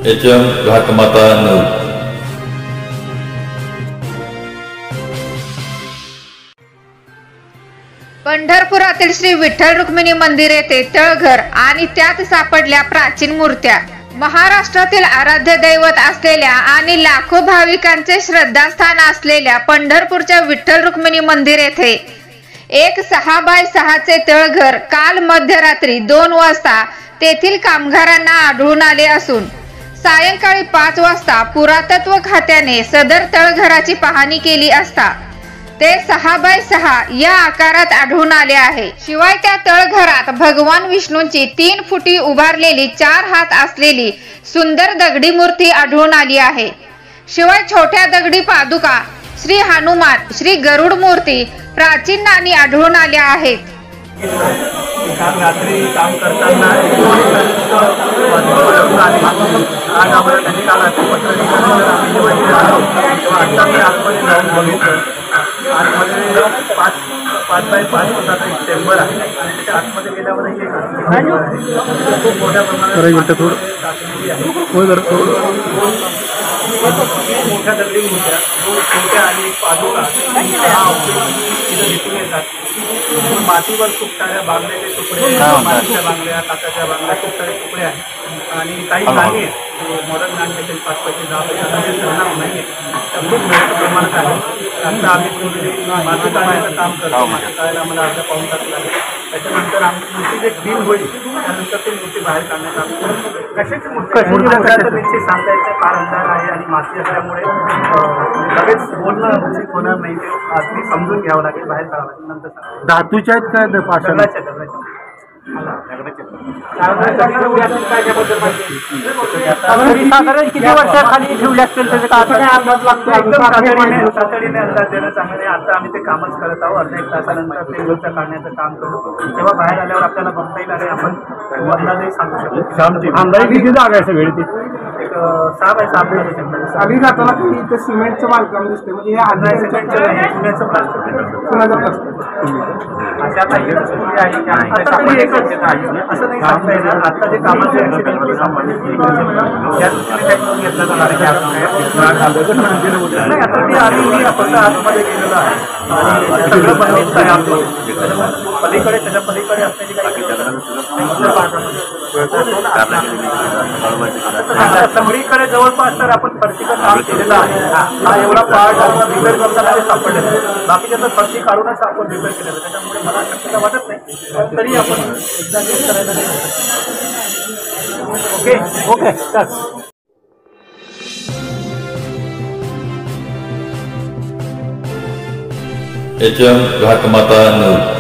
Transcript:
HM घाटमाता news. पंढरपुरातील Shri Vitthal Rukmini मंदिर येथे तळघर आणि त्यात सापडल्या प्राचीन मूर्त्या। महाराष्ट्रातील आराध्य दैवत असलेल्या आणि लाखो भाविकांचे श्रद्धास्थान असलेल्या पंढरपूरच्या विठ्ठल रुक्मिणी मंदिर येथे एक 6 बाय 6 चे तळघर काल मध्यरात्री 2 वाजता तेथील कामगारांना आढळून आले असून सायंकाळी 5 वाजता पुरातत्व खात्याने सदर तळघराची पाहणी केली असता ते 6 बाय 6 या आकारात आढळून आले आहे। शिवाय त्या तळघरात भगवान विष्णूंची 3 फुटी उभारलेली 4 हात असलेली सुंदर दगडी मूर्ती आढळून आली आहे। शिवाय छोट्या दगडी पादुका, श्री हनुमान, श्री गरुड मूर्ती, प्राचीन नाणी आढळून आल्या आहेत। काल रात्री काम करताना आज आम्हाला त्यांनी काल रात्री पत्र दिल्यानंतर आम्ही जेव्हा इथे आलो तेव्हा आत्ता मी आतमध्ये जाऊन बघितलं। आतमध्ये 5 बाय 5 फुटाचा एक चेंबर आहे आणि त्याच्या आतमध्ये गेल्यावरही एक खूप मोठ्या प्रमाणात मोठ्या दगडी मूर्त्या, 2 छोट्या आणि एक पादुका तिथं दिसून येतात। मातीवर खूप साऱ्या बांगड्याचे तुकडे, मातीच्या बांगड्या, काचाच्या बांगड्या, खूप सारे तुकडे आहेत आणि काही नाणी आहेत मॉडर्न नाणी असेल 5 पैसे 10 पैसे ठरणार नाही आहे, त्या खूप मोठ्या प्रमाणात आहे। आता आम्ही माती काढायचं काम करतो, माती काढायला आम्हाला अर्धा पाऊण तास लागेल। त्याच्यानंतर आमची जे क्लीन होईल त्यानंतर ती मूर्ती बाहेर काढण्याचा आम्ही कशाची मूर्ती सांगता येते, फार अंधार आहे आणि माती असल्यामुळे लगेच बोलणं उचित होणार नाही, ते समजून घ्यावं लागेल, बाहेर काढावं लागेल। नंतर धातूच्या आहेत काय दगडाच्या साधारण किती वर्षाखाली ठेवले असतील त्याचे काय अंदाज लागतो? तातडीने अंदाज देणं चांगलं नाही। आता आम्ही ते कामच करत आहोत। अर्धा 1 तासानंतर ते मूर्त्या काढण्याचं काम करू, तेव्हा बाहेर आल्यावर आपल्याला बघता येईल आणि आपण अंदाजही सांगू शकतो। अंदाजे किती जागा आहे सगळी ती? एक 6 बाय 6 आधी जाताना इथे सिमेंटचं बांधकाम दिसते, म्हणजे हे आधी सिमेंटचं नाही, चुन्याचं प्लास्टिक अशा काही असं नाही सांगता येणार। आता जे कामाचे त्या दृष्टीने काही करून घेतलं जाणार नाही। आता ती आम्ही फक्त आतमध्ये गेलेलो आहे आणि सगळं बनवत आहे आपलं पलीकडे, त्याच्या पलीकडे असण्याची काही सगळीकडे जवळपास तर आपण फरशीचं काम केलेलं आहे। हा एवढा पार्ट आपण रिपेअर करताना ते सापडलेलं आहे, बाकी त्याचं फरशी काढूनच आपण रिपेअर केलेलं आहे, त्याच्यामुळे मला शक्यता वाटत नाही, पण तरी आपण एकदा चेक करायला नाही। Okay HM घाटमाता news.